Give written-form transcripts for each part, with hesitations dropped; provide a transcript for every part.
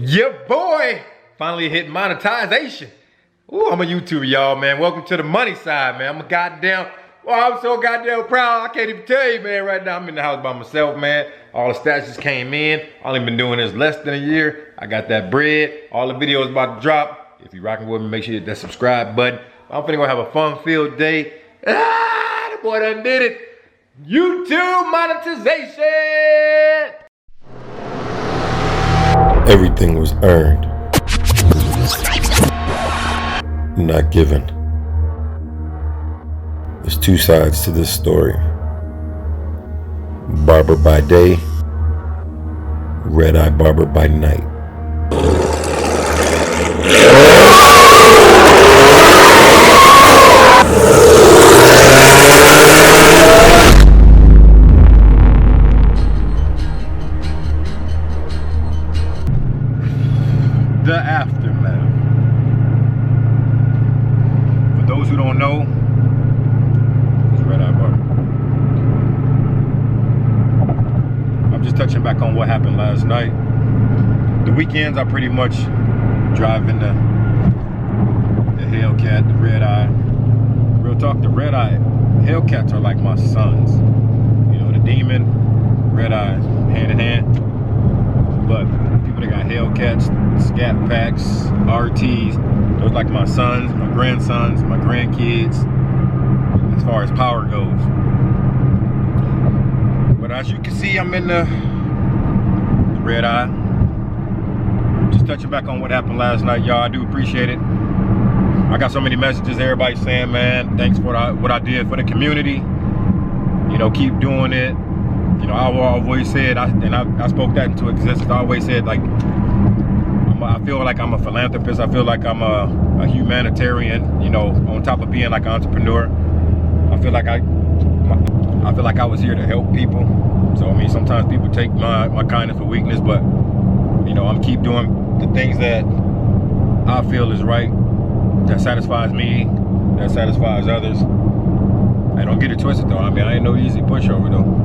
Yeah, boy. Finally hit monetization. Ooh, I'm a YouTuber, y'all, man. Welcome to the money side, man. I'm so goddamn proud. I can't even tell you, man, right now. I'm in the house by myself, man. All the stats just came in. I only been doing this less than a year. I got that bread. All the videos about to drop. If you're rocking with me, make sure you hit that subscribe button. I'm finna go have a fun-filled day. The boy done did it. YouTube monetization. Everything was earned, not given. There's two sides to this story. Barber by day, red-eye barber by night. The aftermath. For those who don't know, it's red-eye barber. I'm just touching back on what happened last night. The weekends I pretty much drive in the Hellcat, the red-eye. Real talk, the red-eye Hellcats are like my sons. You know, the Demon, red-eye, hand in hand. But people that got Hellcats, Scat Packs, RTs, those like my sons, my grandsons, my grandkids, as far as power goes. But as you can see, I'm in the red eye. Just touching back on what happened last night, y'all. I do appreciate it. I got so many messages, everybody saying, man, thanks for what I did for the community. You know, keep doing it. You know, I always said, I spoke that into existence. I always said, like, I feel like I'm a philanthropist. I feel like I'm a humanitarian, you know, on top of being like an entrepreneur. I feel like I was here to help people. So, I mean, sometimes people take my kindness for weakness, but, you know, I'm keep doing the things that I feel is right, that satisfies me, that satisfies others. Hey, don't get it twisted, though. I mean, I ain't no easy pushover, though.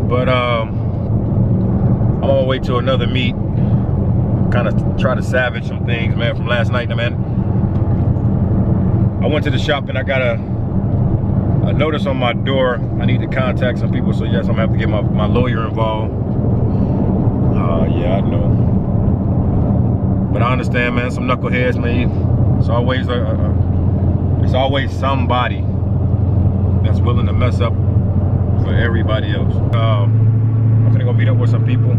But I'm on my way to another meet. Kind of try to salvage some things, man, from last night, man. I went to the shop and I got a notice on my door. I need to contact some people, so yes, I'm gonna have to get my lawyer involved. Yeah, I know. But I understand, man, some knuckleheads, man. It's always somebody that's willing to mess up for everybody else. I'm gonna go meet up with some people.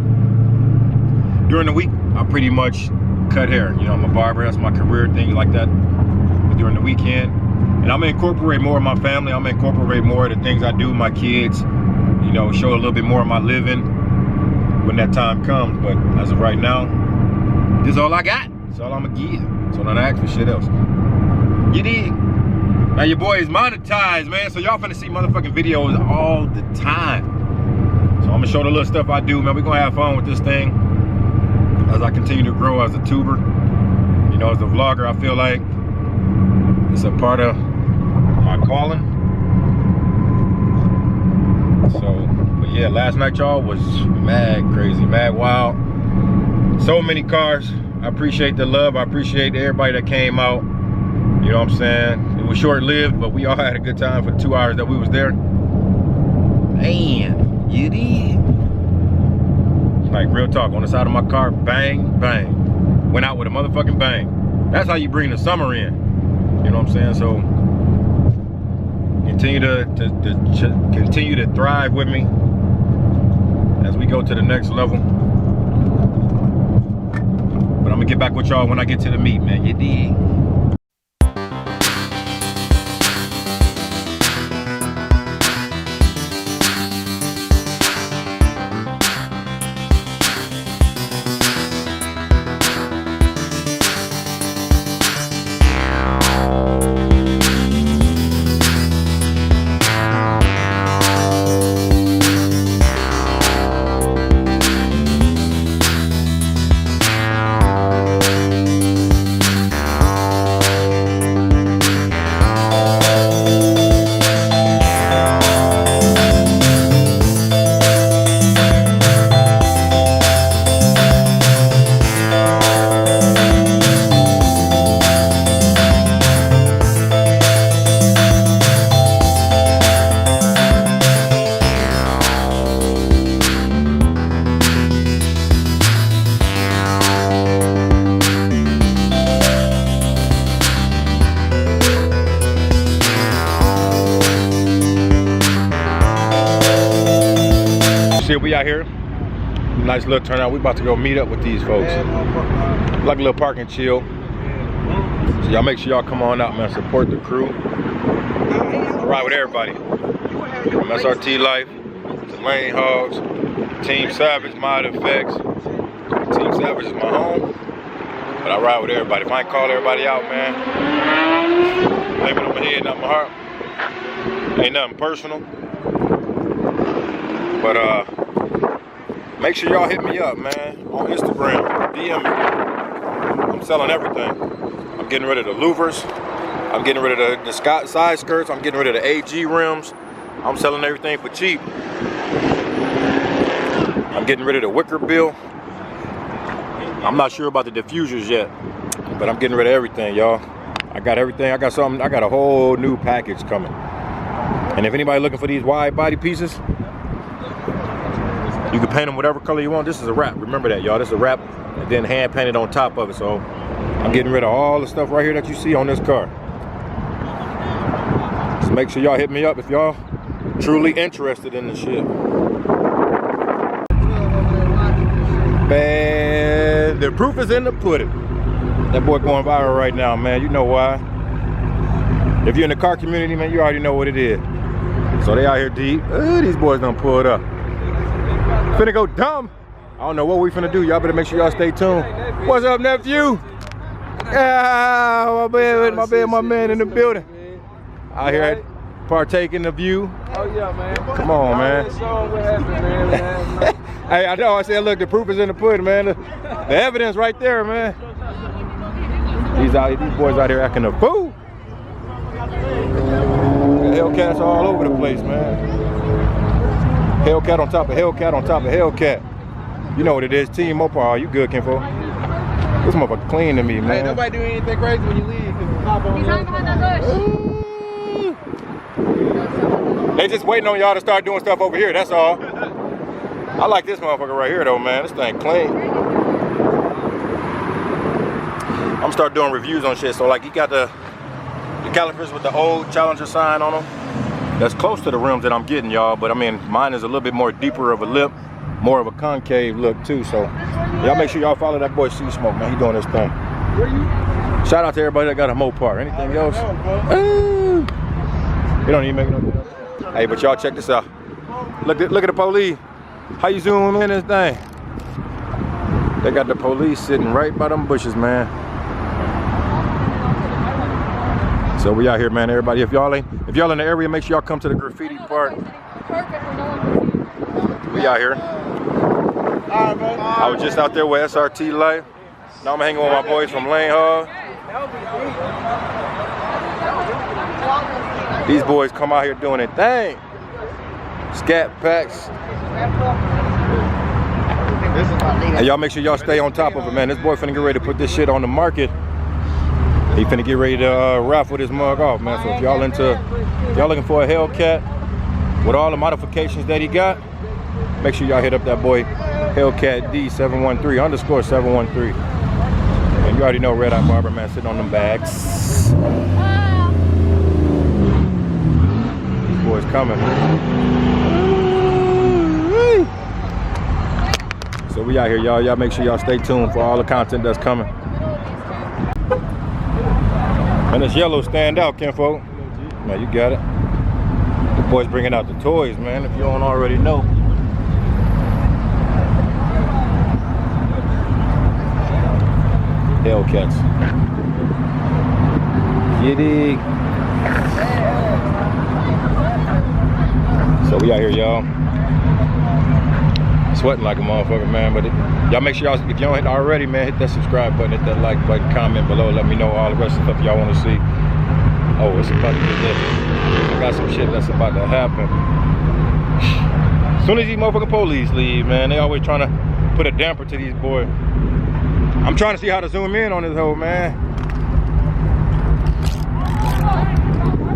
During the week, I pretty much cut hair. You know, I'm a barber, that's my career, things like that. But during the weekend, and I'm gonna incorporate more of my family. I'm gonna incorporate more of the things I do with my kids. You know, show a little bit more of my living when that time comes. But as of right now, this is all I got. That's all I'm gonna give. So don't ask for shit else. You dig? Now your boy is monetized, man. So y'all finna see motherfucking videos all the time. So I'm gonna show the little stuff I do, man. We're gonna have fun with this thing as I continue to grow as a tuber. You know, as a vlogger, I feel like it's a part of my calling. So, but yeah, last night, y'all, was mad crazy, mad wild. So many cars. I appreciate the love. I appreciate everybody that came out. You know what I'm saying? It was short-lived, but we all had a good time for the 2 hours that we was there. Man, you did. Like, real talk, on the side of my car, bang, bang. Went out with a motherfucking bang. That's how you bring the summer in. You know what I'm saying? So, continue to thrive with me as we go to the next level. But I'm gonna get back with y'all when I get to the meet, man. You dig? out here. Nice little turnout. We about to go meet up with these folks. Like a little park and chill. So y'all make sure y'all come on out, man. Support the crew. Ride with everybody. From SRT Life to Lane Hogs, Team Savage, Mod Effects. Team Savage is my home. But I ride with everybody. If I ain't call everybody out, man, blame it on my head, not my heart. Ain't nothing personal. But make sure y'all hit me up, man, on Instagram. DM me. I'm selling everything. I'm getting rid of the louvers. I'm getting rid of the side skirts. I'm getting rid of the AG rims. I'm selling everything for cheap. I'm getting rid of the wicker bill. I'm not sure about the diffusers yet, but I'm getting rid of everything, y'all. I got everything. I got a whole new package coming. And if anybody looking for these wide body pieces, you can paint them whatever color you want. This is a wrap. Remember that, y'all. This is a wrap and then hand painted on top of it. So I'm getting rid of all the stuff right here that you see on this car. So make sure y'all hit me up if y'all truly interested in the shit. Man, the proof is in the pudding. That boy going viral right now, man. You know why. If you're in the car community, man, you already know what it is. So they out here deep. These boys done pulled up. Finna go dumb. I don't know what we finna do. Y'all better make sure y'all stay tuned. What's up, nephew? Ah, my man in the building. Out here partaking the view. Oh yeah, man. Come on, man. Hey, I know. I said, look, the proof is in the pudding, man. The evidence right there, man. These boys out here acting a fool. Hellcats all over the place, man. Hellcat on top of Hellcat on top of Hellcat. You know what it is. Team Mopar. You good, Kenfo? This motherfucker clean to me, man. Hey, nobody do anything crazy when you leave. They just waiting on y'all to start doing stuff over here. That's all. I like this motherfucker right here, though, man. This thing clean. I'm gonna start doing reviews on shit. So, like, he got the calipers with the old Challenger sign on them. That's close to the rims that I'm getting, y'all. But I mean, mine is a little bit more deeper of a lip, more of a concave look too. So y'all make sure y'all follow that boy C Smoke, man. He doing his thing. Shout out to everybody that got a Mopar. Anything else? It don't even make no difference. Hey, but y'all check this out. Look at the police. How you zoom in this thing? They got the police sitting right by them bushes, man. So we out here, man. Everybody, if y'all in the area, make sure y'all come to the graffiti park. We out here. I was just out there with SRT Life. Now I'm hanging with my boys from Lane Hog. These boys come out here doing their thing. Scat packs. And y'all make sure y'all stay on top of it, man. This boy finna get ready to put this shit on the market. He finna get ready to raffle this mug off, man. So if y'all looking for a Hellcat with all the modifications that he got, make sure y'all hit up that boy Hellcat D713_713. And you already know Red Eye Barber, man, sitting on them bags. These boys coming. So we out here, y'all. Y'all make sure y'all stay tuned for all the content that's coming. And this yellow stand out, Kenfo. Now you got it. The boys bringing out the toys, man, if you don't already know. Hellcats. Giddy. So we out here, y'all. Sweating like a motherfucker, man. But y'all make sure y'all, if y'all ain't already, man, hit that subscribe button, hit that like button, comment below, let me know all the rest of the stuff y'all want to see. Oh, it's about to get lit. I got some shit that's about to happen. As soon as these motherfucking police leave, man, they always trying to put a damper to these boys. I'm trying to see how to zoom in on this whole, man.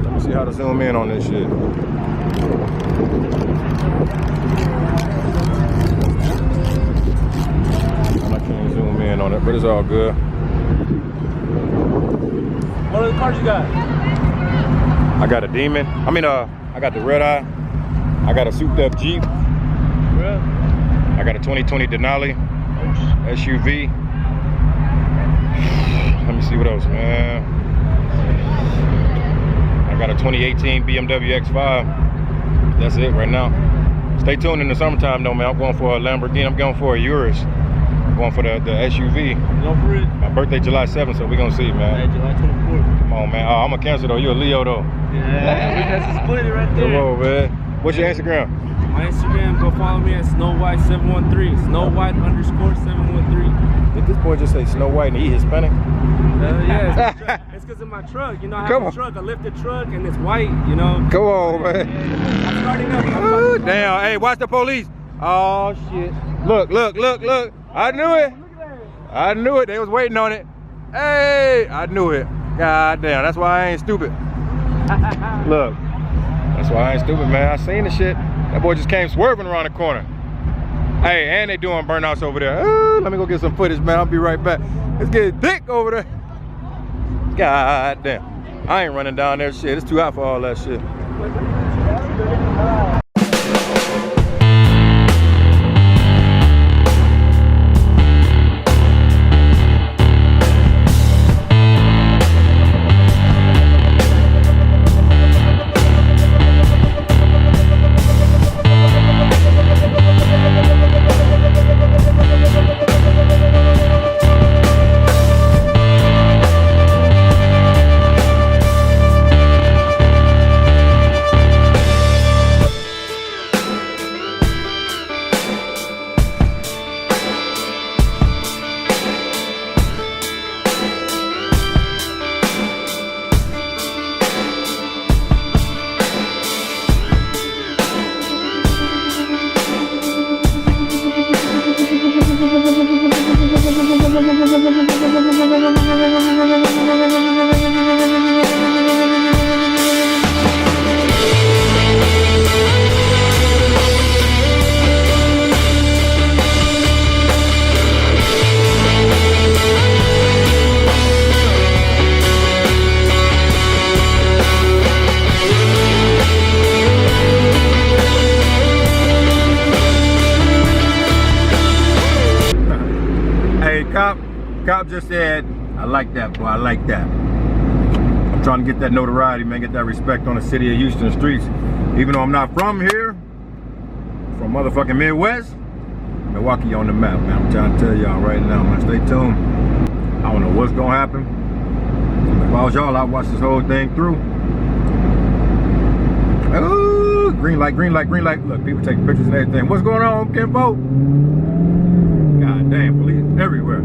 Let me see how to zoom in on this shit. On it, but it's all good. What other cars you got? I got a Demon. I got the Red Eye. I got a souped up Jeep. Really? I got a 2020 Denali SUV. Let me see what else, man. I got a 2018 BMW X5. That's it right now. Stay tuned in the summertime though, man. I'm going for a Lamborghini. I'm going for a Urus. I'm going for the SUV. Go for it. My birthday July 7th, so we're gonna see, man. Hey, July 24th. Come on, man. Oh, I'm a Cancer though. You a Leo though. Yeah, we got to split it right there. Come on, man. What's your Instagram? My Instagram, go follow me at Snow White 713. Snow White _ 713. Did this boy just say Snow White and he Hispanic? Yeah, it's because of my truck. You know, I have a truck, a lifted truck, and it's white, you know. Come on, man. I'm starting up. Ooh, damn. Hey, watch the police. Oh, shit. Look, look, look, look. I knew it. I knew it. They was waiting on it. Hey, I knew it. God damn. That's why I ain't stupid. Look. That's why I ain't stupid, man. I seen the shit. That boy just came swerving around the corner. Hey, and they doing burnouts over there. Let me go get some footage, man. I'll be right back. It's getting thick over there. God damn. I ain't running down there shit. It's too hot for all that shit. Cop just said, I like that, boy, I like that. I'm trying to get that notoriety, man, get that respect on the city of Houston streets. Even though I'm not from here, from motherfucking Midwest, Milwaukee on the map, man. I'm trying to tell y'all right now, man, stay tuned. I don't know what's gonna happen. If I was y'all, I'd watch this whole thing through. Ooh, green light, green light, green light. Look, people taking pictures and everything. What's going on, Kimbo? God damn, police everywhere.